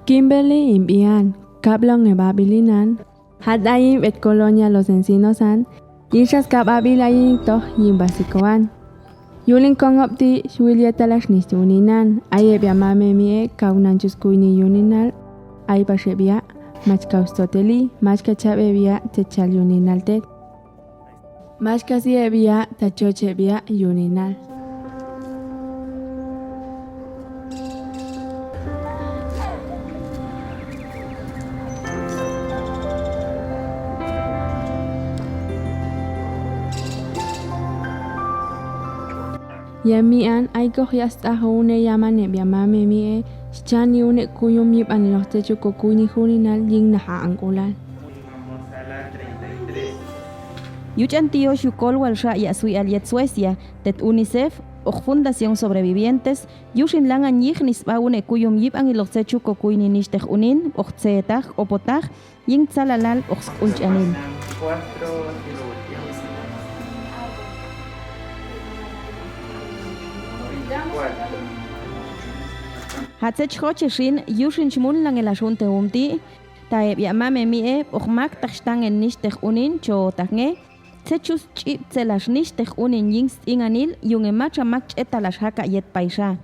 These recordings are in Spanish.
Kimberly imbian, kablong nebabilinan, hadayim et colonia Los Encinosan, yishas kababilayin toh yimbasikoan. Yulin kongopti shuilietalash nistuninan, ayebia mame mie kaunanchuskuini yuninal, aybashebia, machkaustoteli, machkachabebia techal yuninaltet. Machkasiebia tachochebia yuninal. Yamian ay kohyasta une yamane biamame mie chani une kuyum yip anilohtechu kokuyni juninal yin naha angulal. Yuchan tío Shukol Walsha Yasui Aliet Suecia, Tet UNICEF, och Fundación Sobrevivientes, Yushin Langan Yignis Baune Kuyum Yip Anilohtechu kokuyni nishtech unin, och tseetach, opotach, yin tsalalal och skulchanin. Hatzech Hocheshin, Yushin Schmunlang el Asunte Taeb Yamame Mie, och Mag Tachstangen Nishtech Unin, Chotange, Zechus Chip Zelash Nishtech Unin Yingst Inganil, Junge Macha Mach Etalash Haka Yet Paisha.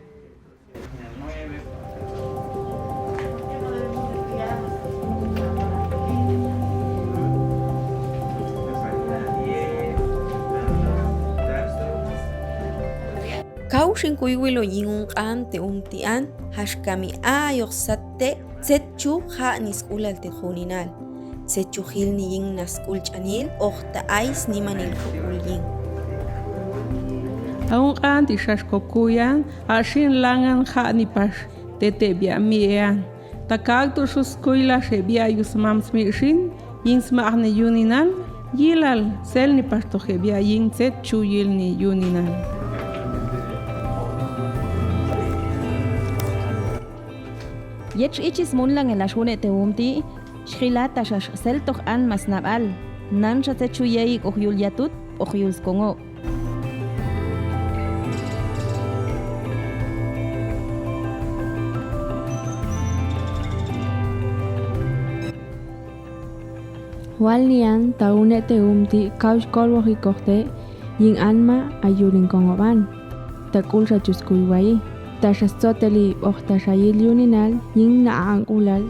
Kaushin kuiwilo yingun ante tian, hashkami ayoxate, tsetchu ha niskulal te juninal. Tsetchu hil ni yin naskul chanil, ochta ais ni manil kukul yin. Aun anti shashkokuyan, ashin langan ha ni pash, tete bia miean. Takaktu shuskuila shebia yusmams mishin, yin smahne yuninal, yilal, sel ni pastoje bia yin tsetchu yil ni yuninal. Jetzt ichis munlang el ashune teumti, shrilata shash seltoch an mas nabal, nansha techuyei och yuliatut, och yulskongo. Walian taune teumti kaush kolwohi kohte, yin anma ayulin kongoban, takulsha chuskuiwai. Tashastoteli och tashayil yuninal yin na angulal